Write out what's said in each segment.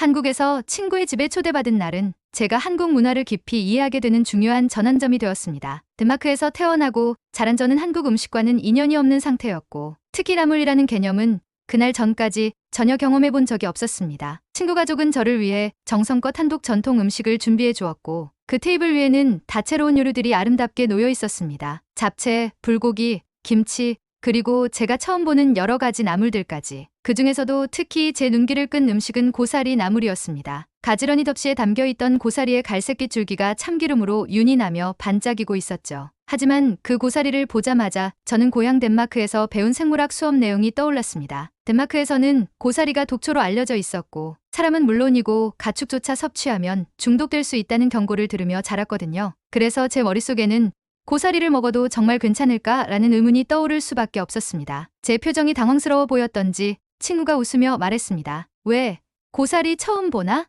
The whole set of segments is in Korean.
한국에서 친구의 집에 초대받은 날은 제가 한국 문화를 깊이 이해하게 되는 중요한 전환점이 되었습니다. 덴마크에서 태어나고 자란 저는 한국 음식과는 인연이 없는 상태였고, 특히 나물이라는 개념은 그날 전까지 전혀 경험해 본 적이 없었습니다. 친구 가족은 저를 위해 정성껏 한국 전통 음식을 준비해 주었고, 그 테이블 위에는 다채로운 요리들이 아름답게 놓여 있었습니다. 잡채, 불고기, 김치, 그리고 제가 처음 보는 여러 가지 나물들까지. 그 중에서도 특히 제 눈길을 끈 음식은 고사리 나물이었습니다. 가지런히 접시에 담겨있던 고사리의 갈색빛 줄기가 참기름으로 윤이 나며 반짝이고 있었죠. 하지만 그 고사리를 보자마자 저는 고향 덴마크에서 배운 생물학 수업 내용이 떠올랐습니다. 덴마크에서는 고사리가 독초로 알려져 있었고, 사람은 물론이고 가축조차 섭취하면 중독될 수 있다는 경고를 들으며 자랐거든요. 그래서 제 머릿속에는 고사리를 먹어도 정말 괜찮을까라는 의문이 떠오를 수밖에 없었습니다. 제 표정이 당황스러워 보였던지 친구가 웃으며 말했습니다. 왜? 고사리 처음 보나?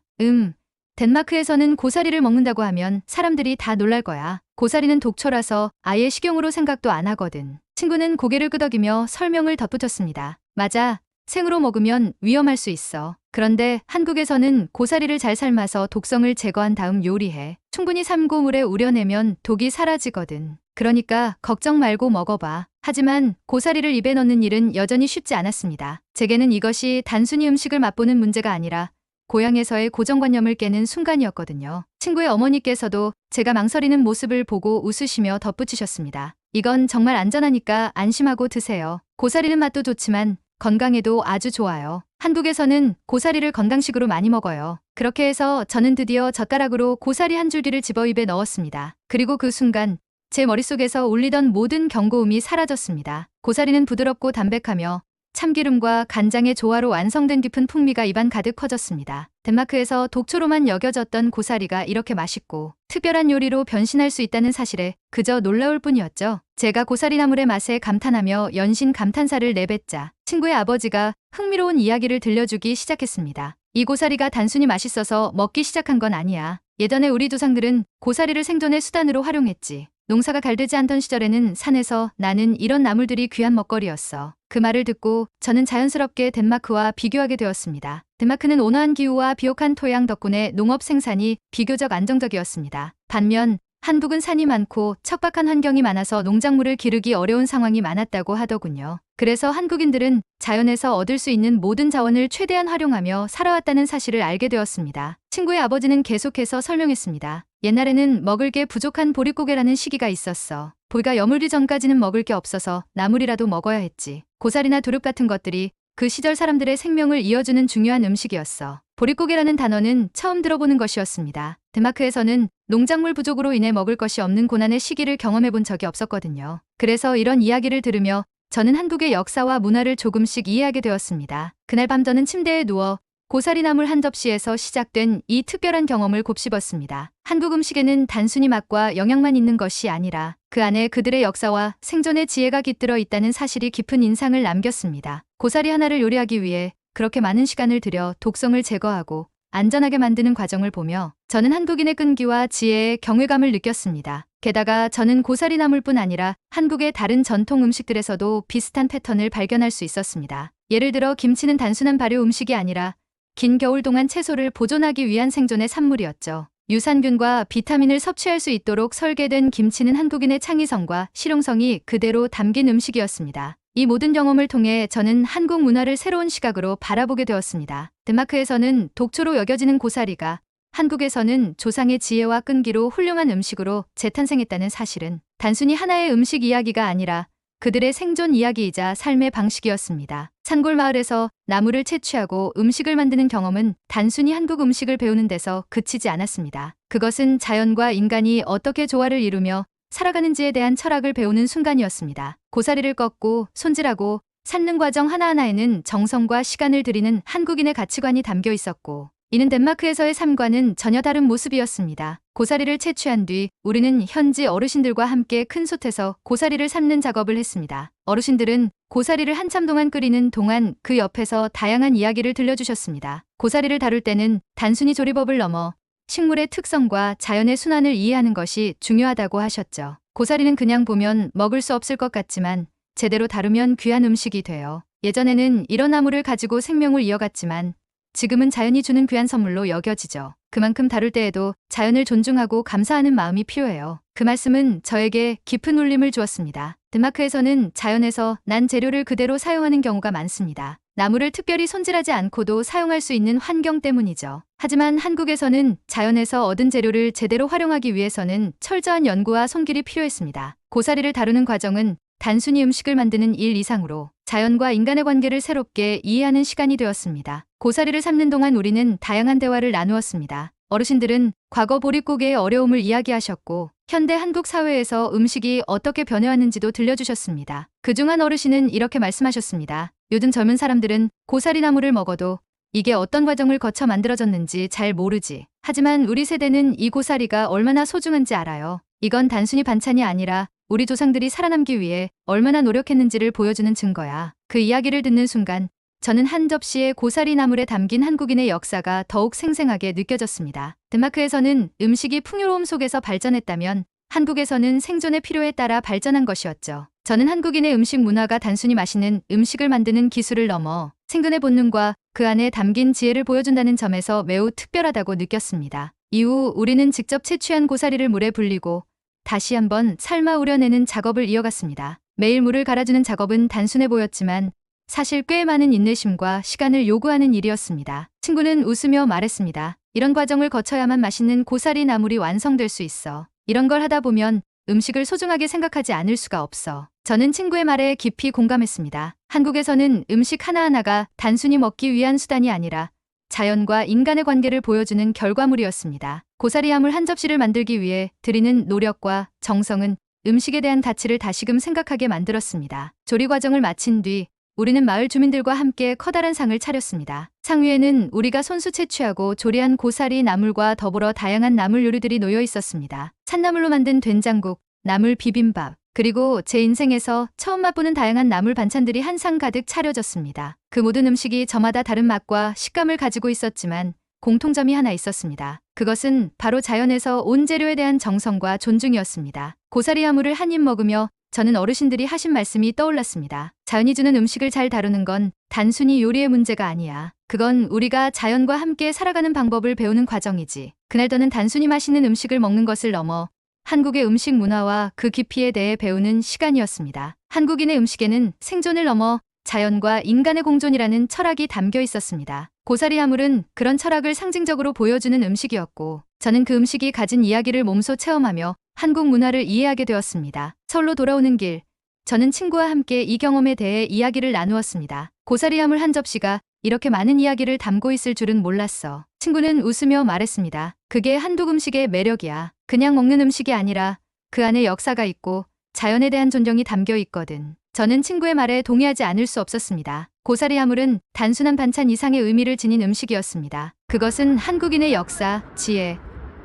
덴마크에서는 고사리를 먹는다고 하면 사람들이 다 놀랄 거야. 고사리는 독초라서 아예 식용으로 생각도 안 하거든. 친구는 고개를 끄덕이며 설명을 덧붙였습니다. 맞아. 생으로 먹으면 위험할 수 있어. 그런데 한국에서는 고사리를 잘 삶아서 독성을 제거한 다음 요리해. 충분히 삶고 물에 우려내면 독이 사라지거든. 그러니까 걱정 말고 먹어봐. 하지만 고사리를 입에 넣는 일은 여전히 쉽지 않았습니다. 제게는 이것이 단순히 음식을 맛보는 문제가 아니라 고향에서의 고정관념을 깨는 순간이었거든요. 친구의 어머니께서도 제가 망설이는 모습을 보고 웃으시며 덧붙이셨습니다. 이건 정말 안전하니까 안심하고 드세요. 고사리는 맛도 좋지만 건강에도 아주 좋아요. 한국에서는 고사리를 건강식으로 많이 먹어요. 그렇게 해서 저는 드디어 젓가락으로 고사리 한 줄기를 집어 입에 넣었습니다. 그리고 그 순간 제 머릿속에서 울리던 모든 경고음이 사라졌습니다. 고사리는 부드럽고 담백하며 참기름과 간장의 조화로 완성된 깊은 풍미가 입안 가득 퍼졌습니다. 덴마크에서 독초로만 여겨졌던 고사리가 이렇게 맛있고 특별한 요리로 변신할 수 있다는 사실에 그저 놀라울 뿐이었죠. 제가 고사리 나물의 맛에 감탄하며 연신 감탄사를 내뱉자 친구의 아버지가 흥미로운 이야기를 들려주기 시작했습니다. 이 고사리가 단순히 맛있어서 먹기 시작한 건 아니야. 예전에 우리 조상들은 고사리를 생존의 수단으로 활용했지. 농사가 잘 되지 않던 시절에는 산에서 나는 이런 나물들이 귀한 먹거리였어. 그 말을 듣고 저는 자연스럽게 덴마크와 비교하게 되었습니다. 덴마크는 온화한 기후와 비옥한 토양 덕분에 농업 생산이 비교적 안정적이었습니다. 반면 한국은 산이 많고 척박한 환경이 많아서 농작물을 기르기 어려운 상황이 많았다고 하더군요. 그래서 한국인들은 자연에서 얻을 수 있는 모든 자원을 최대한 활용하며 살아왔다는 사실을 알게 되었습니다. 친구의 아버지는 계속해서 설명했습니다. 옛날에는 먹을 게 부족한 보릿고개라는 시기가 있었어. 보리가 여물기 전까지는 먹을 게 없어서 나물이라도 먹어야 했지. 고사리나 두릅 같은 것들이 그 시절 사람들의 생명을 이어주는 중요한 음식이었어. 보릿고개라는 단어는 처음 들어보는 것이었습니다. 덴마크에서는 농작물 부족으로 인해 먹을 것이 없는 고난의 시기를 경험해 본 적이 없었거든요. 그래서 이런 이야기를 들으며 저는 한국의 역사와 문화를 조금씩 이해하게 되었습니다. 그날 밤 저는 침대에 누워 고사리 나물 한 접시에서 시작된 이 특별한 경험을 곱씹었습니다. 한국 음식에는 단순히 맛과 영양만 있는 것이 아니라 그 안에 그들의 역사와 생존의 지혜가 깃들어 있다는 사실이 깊은 인상을 남겼습니다. 고사리 하나를 요리하기 위해 그렇게 많은 시간을 들여 독성을 제거하고 안전하게 만드는 과정을 보며 저는 한국인의 끈기와 지혜에 경외감을 느꼈습니다. 게다가 저는 고사리 나물뿐 아니라 한국의 다른 전통 음식들에서도 비슷한 패턴을 발견할 수 있었습니다. 예를 들어 김치는 단순한 발효 음식이 아니라 긴 겨울 동안 채소를 보존하기 위한 생존의 산물이었죠. 유산균과 비타민을 섭취할 수 있도록 설계된 김치는 한국인의 창의성과 실용성이 그대로 담긴 음식이었습니다. 이 모든 경험을 통해 저는 한국 문화를 새로운 시각으로 바라보게 되었습니다. 덴마크에서는 독초로 여겨지는 고사리가 한국에서는 조상의 지혜와 끈기로 훌륭한 음식으로 재탄생했다는 사실은 단순히 하나의 음식 이야기가 아니라 그들의 생존 이야기이자 삶의 방식이었습니다. 산골 마을에서 나무를 채취하고 음식을 만드는 경험은 단순히 한국 음식을 배우는 데서 그치지 않았습니다. 그것은 자연과 인간이 어떻게 조화를 이루며 살아가는지에 대한 철학을 배우는 순간이었습니다. 고사리를 꺾고 손질하고 삶는 과정 하나하나에는 정성과 시간을 들이는 한국인의 가치관이 담겨 있었고, 이는 덴마크에서의 삶과는 전혀 다른 모습이었습니다. 고사리를 채취한 뒤 우리는 현지 어르신들과 함께 큰 솥에서 고사리를 삶는 작업을 했습니다. 어르신들은 고사리를 한참 동안 끓이는 동안 그 옆에서 다양한 이야기를 들려주셨습니다. 고사리를 다룰 때는 단순히 조리법을 넘어 식물의 특성과 자연의 순환을 이해하는 것이 중요하다고 하셨죠. 고사리는 그냥 보면 먹을 수 없을 것 같지만 제대로 다루면 귀한 음식이 돼요. 예전에는 이런 나무를 가지고 생명을 이어갔지만 지금은 자연이 주는 귀한 선물로 여겨지죠. 그만큼 다룰 때에도 자연을 존중하고 감사하는 마음이 필요해요. 그 말씀은 저에게 깊은 울림을 주었습니다. 덴마크에서는 자연에서 난 재료를 그대로 사용하는 경우가 많습니다. 나무를 특별히 손질하지 않고도 사용할 수 있는 환경 때문이죠. 하지만 한국에서는 자연에서 얻은 재료를 제대로 활용하기 위해서는 철저한 연구와 손길이 필요했습니다. 고사리를 다루는 과정은 단순히 음식을 만드는 일 이상으로 자연과 인간의 관계를 새롭게 이해하는 시간이 되었습니다. 고사리를 삶는 동안 우리는 다양한 대화를 나누었습니다. 어르신들은 과거 보릿고개의 어려움을 이야기하셨고 현대 한국 사회에서 음식이 어떻게 변해왔는지도 들려주셨습니다. 그중 한 어르신은 이렇게 말씀하셨습니다. 요즘 젊은 사람들은 고사리 나물을 먹어도 이게 어떤 과정을 거쳐 만들어졌는지 잘 모르지. 하지만 우리 세대는 이 고사리가 얼마나 소중한지 알아요. 이건 단순히 반찬이 아니라 우리 조상들이 살아남기 위해 얼마나 노력했는지를 보여주는 증거야. 그 이야기를 듣는 순간 저는 한 접시의 고사리 나물에 담긴 한국인의 역사가 더욱 생생하게 느껴졌습니다. 덴마크에서는 음식이 풍요로움 속에서 발전했다면 한국에서는 생존의 필요에 따라 발전한 것이었죠. 저는 한국인의 음식 문화가 단순히 맛있는 음식을 만드는 기술을 넘어 생존의 본능과 그 안에 담긴 지혜를 보여준다는 점에서 매우 특별하다고 느꼈습니다. 이후 우리는 직접 채취한 고사리를 물에 불리고 다시 한번 삶아 우려내는 작업을 이어갔습니다. 매일 물을 갈아주는 작업은 단순해 보였지만 사실 꽤 많은 인내심과 시간을 요구하는 일이었습니다. 친구는 웃으며 말했습니다. 이런 과정을 거쳐야만 맛있는 고사리 나물이 완성될 수 있어. 이런 걸 하다 보면 음식을 소중하게 생각하지 않을 수가 없어. 저는 친구의 말에 깊이 공감했습니다. 한국에서는 음식 하나하나가 단순히 먹기 위한 수단이 아니라 자연과 인간의 관계를 보여주는 결과물이었습니다. 고사리 나물 한 접시를 만들기 위해 들이는 노력과 정성은 음식에 대한 가치를 다시금 생각하게 만들었습니다. 조리 과정을 마친 뒤 우리는 마을 주민들과 함께 커다란 상을 차렸습니다. 상 위에는 우리가 손수 채취하고 조리한 고사리 나물과 더불어 다양한 나물 요리들이 놓여 있었습니다. 찻나물로 만든 된장국, 나물 비빔밥, 그리고 제 인생에서 처음 맛보는 다양한 나물 반찬들이 한 상 가득 차려졌습니다. 그 모든 음식이 저마다 다른 맛과 식감을 가지고 있었지만 공통점이 하나 있었습니다. 그것은 바로 자연에서 온 재료에 대한 정성과 존중이었습니다. 고사리 나물을 한 입 먹으며 저는 어르신들이 하신 말씀이 떠올랐습니다. 자연이 주는 음식을 잘 다루는 건 단순히 요리의 문제가 아니야. 그건 우리가 자연과 함께 살아가는 방법을 배우는 과정이지. 그날더는 단순히 맛있는 음식을 먹는 것을 넘어 한국의 음식 문화와 그 깊이에 대해 배우는 시간이었습니다. 한국인의 음식에는 생존을 넘어 자연과 인간의 공존이라는 철학이 담겨 있었습니다. 고사리 나물은 그런 철학을 상징적으로 보여주는 음식이었고 저는 그 음식이 가진 이야기를 몸소 체험하며 한국 문화를 이해하게 되었습니다. 서울로 돌아오는 길, 저는 친구와 함께 이 경험에 대해 이야기를 나누었습니다. 고사리 나물 한 접시가 이렇게 많은 이야기를 담고 있을 줄은 몰랐어. 친구는 웃으며 말했습니다. 그게 한국 음식의 매력이야. 그냥 먹는 음식이 아니라 그 안에 역사가 있고 자연에 대한 존경이 담겨 있거든. 저는 친구의 말에 동의하지 않을 수 없었습니다. 고사리 나물은 단순한 반찬 이상의 의미를 지닌 음식이었습니다. 그것은 한국인의 역사, 지혜,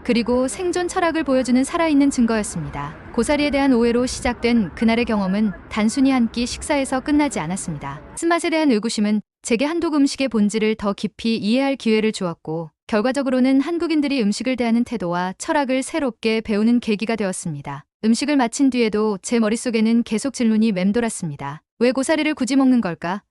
그리고 생존 철학을 보여주는 살아있는 증거였습니다. 고사리에 대한 오해로 시작된 그날의 경험은 단순히 한 끼 식사에서 끝나지 않았습니다. 쓴맛에 대한 의구심은 제게 한국 음식의 본질을 더 깊이 이해할 기회를 주었고 결과적으로는 한국인들이 음식을 대하는 태도와 철학을 새롭게 배우는 계기가 되었습니다. 음식을 마친 뒤에도 제 머릿속에는 계속 질문이 맴돌았습니다. 왜 고사리를 굳이 먹는 걸까?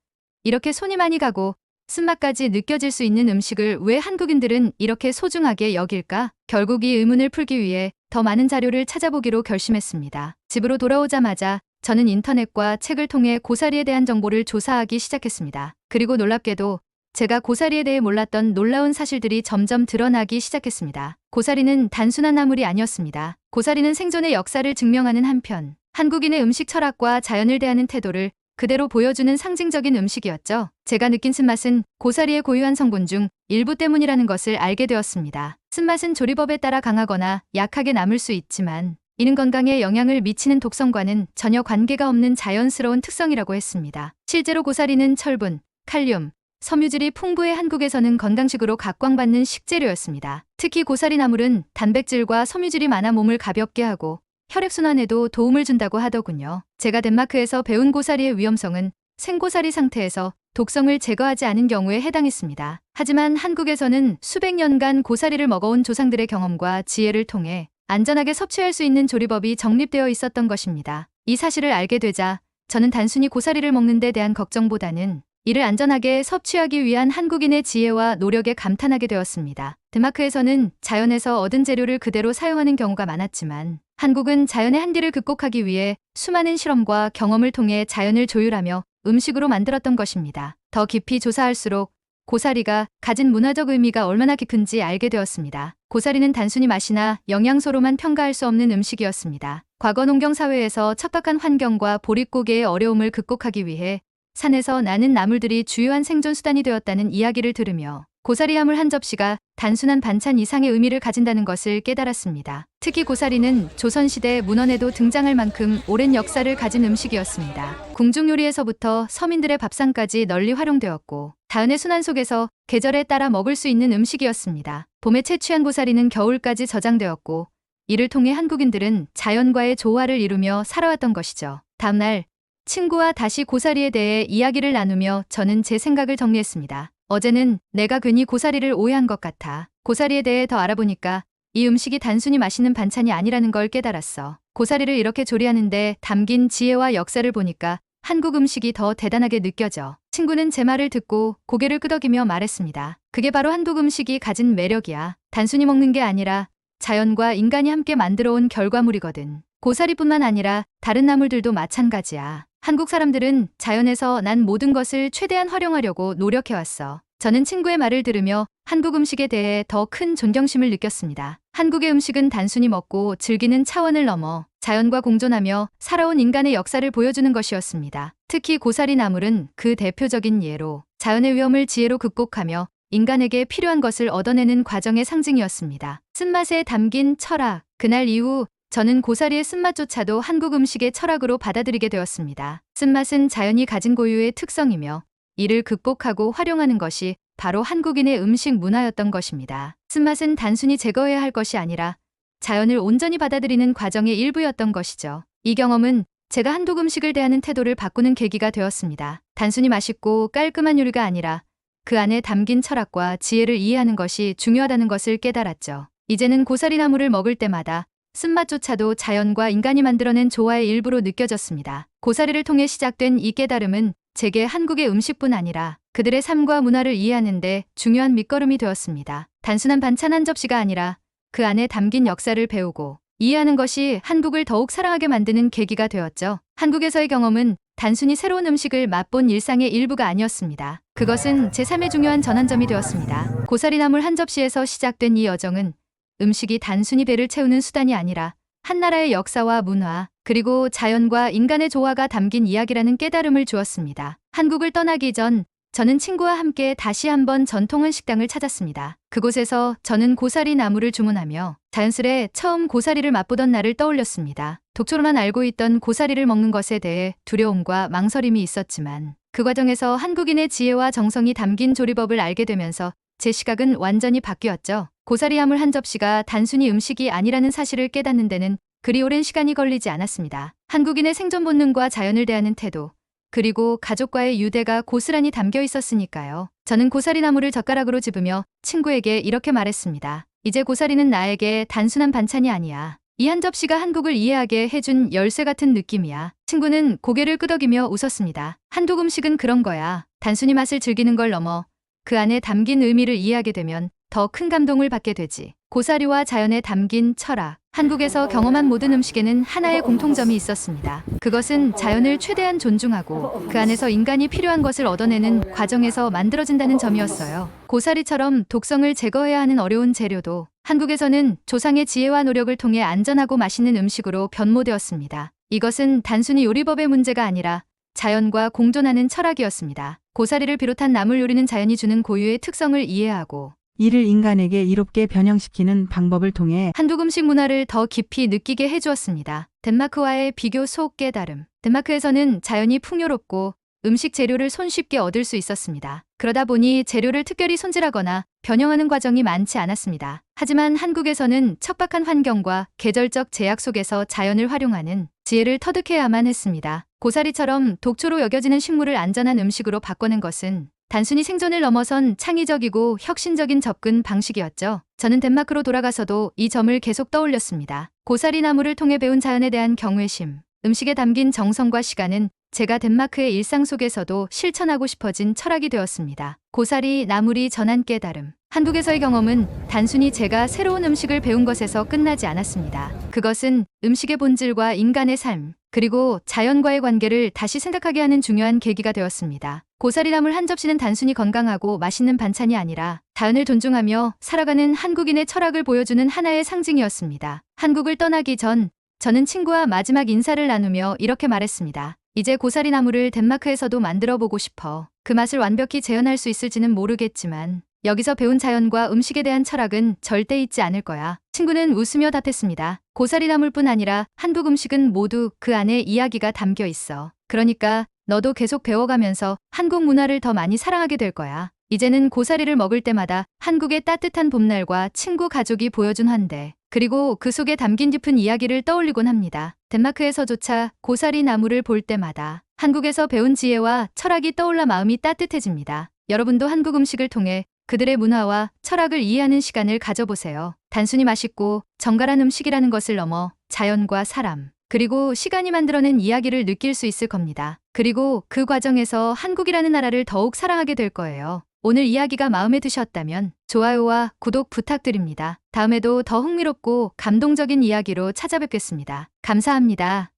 이렇게 손이 많이 가고 쓴맛까지 느껴질 수 있는 음식을 왜 한국인들은 이렇게 소중하게 여길까? 결국 이 의문을 풀기 위해 더 많은 자료를 찾아보기로 결심했습니다. 집으로 돌아오자마자 저는 인터넷과 책을 통해 고사리에 대한 정보를 조사하기 시작했습니다. 그리고 놀랍게도 제가 고사리에 대해 몰랐던 놀라운 사실들이 점점 드러나기 시작했습니다. 고사리는 단순한 나물이 아니었습니다. 고사리는 생존의 역사를 증명하는 한편 한국인의 음식 철학과 자연을 대하는 태도를 그대로 보여주는 상징적인 음식이었죠. 제가 느낀 쓴맛은 고사리의 고유한 성분 중 일부 때문이라는 것을 알게 되었습니다. 쓴맛은 조리법에 따라 강하거나 약하게 남을 수 있지만 이는 건강에 영향을 미치는 독성과는 전혀 관계가 없는 자연스러운 특성이라고 했습니다. 실제로 고사리는 철분, 칼륨, 섬유질이 풍부해 한국에서는 건강식으로 각광받는 식재료였습니다. 특히 고사리 나물은 단백질과 섬유질이 많아 몸을 가볍게 하고 혈액순환에도 도움을 준다고 하더군요. 제가 덴마크에서 배운 고사리의 위험성은 생고사리 상태에서 독성을 제거하지 않은 경우에 해당했습니다. 하지만 한국에서는 수백 년간 고사리를 먹어온 조상들의 경험과 지혜를 통해 안전하게 섭취할 수 있는 조리법이 정립되어 있었던 것입니다. 이 사실을 알게 되자 저는 단순히 고사리를 먹는 데 대한 걱정보다는 이를 안전하게 섭취하기 위한 한국인의 지혜와 노력에 감탄하게 되었습니다. 덴마크에서는 자연에서 얻은 재료를 그대로 사용하는 경우가 많았지만 한국은 자연의 한계를 극복하기 위해 수많은 실험과 경험을 통해 자연을 조율하며 음식으로 만들었던 것입니다. 더 깊이 조사할수록 고사리가 가진 문화적 의미가 얼마나 깊은지 알게 되었습니다. 고사리는 단순히 맛이나 영양소로만 평가할 수 없는 음식이었습니다. 과거 농경사회에서 척박한 환경과 보릿고개의 어려움을 극복하기 위해 산에서 나는 나물들이 주요한 생존 수단이 되었다는 이야기를 들으며 고사리 나물 한 접시가 단순한 반찬 이상의 의미를 가진다는 것을 깨달았습니다. 특히 고사리는 조선시대 문헌에도 등장할 만큼 오랜 역사를 가진 음식이었습니다. 궁중요리에서부터 서민들의 밥상까지 널리 활용되었고 자연의 순환 속에서 계절에 따라 먹을 수 있는 음식이었습니다. 봄에 채취한 고사리는 겨울까지 저장되었고 이를 통해 한국인들은 자연과의 조화를 이루며 살아왔던 것이죠. 다음날 친구와 다시 고사리에 대해 이야기를 나누며 저는 제 생각을 정리했습니다. 어제는 내가 괜히 고사리를 오해한 것 같아. 고사리에 대해 더 알아보니까 이 음식이 단순히 맛있는 반찬이 아니라는 걸 깨달았어. 고사리를 이렇게 조리하는데 담긴 지혜와 역사를 보니까 한국 음식이 더 대단하게 느껴져. 친구는 제 말을 듣고 고개를 끄덕이며 말했습니다. 그게 바로 한국 음식이 가진 매력이야. 단순히 먹는 게 아니라 자연과 인간이 함께 만들어온 결과물이거든. 고사리뿐만 아니라 다른 나물들도 마찬가지야. 한국 사람들은 자연에서 난 모든 것을 최대한 활용하려고 노력해왔어. 저는 친구의 말을 들으며 한국 음식에 대해 더 큰 존경심을 느꼈습니다. 한국의 음식은 단순히 먹고 즐기는 차원을 넘어 자연과 공존하며 살아온 인간의 역사를 보여주는 것이었습니다. 특히 고사리 나물은 그 대표적인 예로 자연의 위험을 지혜로 극복하며 인간에게 필요한 것을 얻어내는 과정의 상징이었습니다. 쓴맛에 담긴 철학. 그날 이후 저는 고사리의 쓴맛조차도 한국 음식의 철학으로 받아들이게 되었습니다. 쓴맛은 자연이 가진 고유의 특성이며 이를 극복하고 활용하는 것이 바로 한국인의 음식 문화였던 것입니다. 쓴맛은 단순히 제거해야 할 것이 아니라 자연을 온전히 받아들이는 과정의 일부였던 것이죠. 이 경험은 제가 한국 음식을 대하는 태도를 바꾸는 계기가 되었습니다. 단순히 맛있고 깔끔한 요리가 아니라 그 안에 담긴 철학과 지혜를 이해하는 것이 중요하다는 것을 깨달았죠. 이제는 고사리 나물을 먹을 때마다 쓴맛조차도 자연과 인간이 만들어낸 조화의 일부로 느껴졌습니다. 고사리를 통해 시작된 이 깨달음은 제게 한국의 음식뿐 아니라 그들의 삶과 문화를 이해하는 데 중요한 밑거름이 되었습니다. 단순한 반찬 한 접시가 아니라 그 안에 담긴 역사를 배우고 이해하는 것이 한국을 더욱 사랑하게 만드는 계기가 되었죠. 한국에서의 경험은 단순히 새로운 음식을 맛본 일상의 일부가 아니었습니다. 그것은 제 삶의 중요한 전환점이 되었습니다. 고사리 나물 한 접시에서 시작된 이 여정은 음식이 단순히 배를 채우는 수단이 아니라 한 나라의 역사와 문화, 그리고 자연과 인간의 조화가 담긴 이야기라는 깨달음을 주었습니다. 한국을 떠나기 전 저는 친구와 함께 다시 한번 전통한 식당을 찾았습니다. 그곳에서 저는 고사리 나물을 주문하며 자연스레 처음 고사리를 맛보던 날을 떠올렸습니다. 독초로만 알고 있던 고사리를 먹는 것에 대해 두려움과 망설임이 있었지만 그 과정에서 한국인의 지혜와 정성이 담긴 조리법을 알게 되면서 제 시각은 완전히 바뀌었죠. 고사리 나물 한 접시가 단순히 음식이 아니라는 사실을 깨닫는 데는 그리 오랜 시간이 걸리지 않았습니다. 한국인의 생존 본능과 자연을 대하는 태도, 그리고 가족과의 유대가 고스란히 담겨 있었으니까요. 저는 고사리 나물을 젓가락으로 집으며 친구에게 이렇게 말했습니다. 이제 고사리는 나에게 단순한 반찬이 아니야. 이 한 접시가 한국을 이해하게 해준 열쇠 같은 느낌이야. 친구는 고개를 끄덕이며 웃었습니다. 한국 음식은 그런 거야. 단순히 맛을 즐기는 걸 넘어 그 안에 담긴 의미를 이해하게 되면 더 큰 감동을 받게 되지. 고사리와 자연에 담긴 철학. 한국에서 경험한 모든 음식에는 하나의 공통점이 있었습니다. 그것은 자연을 최대한 존중하고 그 안에서 인간이 필요한 것을 얻어내는 과정에서 만들어진다는 점이었어요. 고사리처럼 독성을 제거해야 하는 어려운 재료도 한국에서는 조상의 지혜와 노력을 통해 안전하고 맛있는 음식으로 변모되었습니다. 이것은 단순히 요리법의 문제가 아니라 자연과 공존하는 철학이었습니다. 고사리를 비롯한 나물 요리는 자연이 주는 고유의 특성을 이해하고 이를 인간에게 이롭게 변형시키는 방법을 통해 한국 음식 문화를 더 깊이 느끼게 해주었습니다. 덴마크와의 비교 속 깨달음. 덴마크에서는 자연이 풍요롭고 음식 재료를 손쉽게 얻을 수 있었습니다. 그러다 보니 재료를 특별히 손질하거나 변형하는 과정이 많지 않았습니다. 하지만 한국에서는 척박한 환경과 계절적 제약 속에서 자연을 활용하는 지혜를 터득해야만 했습니다. 고사리처럼 독초로 여겨지는 식물을 안전한 음식으로 바꾸는 것은 단순히 생존을 넘어선 창의적이고 혁신적인 접근 방식이었죠. 저는 덴마크로 돌아가서도 이 점을 계속 떠올렸습니다. 고사리 나물을 통해 배운 자연에 대한 경외심, 음식에 담긴 정성과 시간은 제가 덴마크의 일상 속에서도 실천하고 싶어진 철학이 되었습니다. 고사리, 나물이 전한 깨달음. 한국에서의 경험은 단순히 제가 새로운 음식을 배운 것에서 끝나지 않았습니다. 그것은 음식의 본질과 인간의 삶, 그리고 자연과의 관계를 다시 생각하게 하는 중요한 계기가 되었습니다. 고사리 나물 한 접시는 단순히 건강하고 맛있는 반찬이 아니라 자연을 존중하며 살아가는 한국인의 철학을 보여주는 하나의 상징이었습니다. 한국을 떠나기 전 저는 친구와 마지막 인사를 나누며 이렇게 말했습니다. 이제 고사리 나물을 덴마크에서도 만들어 보고 싶어. 그 맛을 완벽히 재현할 수 있을지는 모르겠지만 여기서 배운 자연과 음식에 대한 철학은 절대 잊지 않을 거야. 친구는 웃으며 답했습니다. 고사리 나물뿐 아니라 한국 음식은 모두 그 안에 이야기가 담겨 있어. 그러니까 너도 계속 배워가면서 한국 문화를 더 많이 사랑하게 될 거야. 이제는 고사리를 먹을 때마다 한국의 따뜻한 봄날과 친구 가족이 보여준 환대, 그리고 그 속에 담긴 깊은 이야기를 떠올리곤 합니다. 덴마크에서조차 고사리 나물을 볼 때마다 한국에서 배운 지혜와 철학이 떠올라 마음이 따뜻해집니다. 여러분도 한국 음식을 통해 그들의 문화와 철학을 이해하는 시간을 가져보세요. 단순히 맛있고 정갈한 음식이라는 것을 넘어 자연과 사람, 그리고 시간이 만들어낸 이야기를 느낄 수 있을 겁니다. 그리고 그 과정에서 한국이라는 나라를 더욱 사랑하게 될 거예요. 오늘 이야기가 마음에 드셨다면 좋아요와 구독 부탁드립니다. 다음에도 더 흥미롭고 감동적인 이야기로 찾아뵙겠습니다. 감사합니다.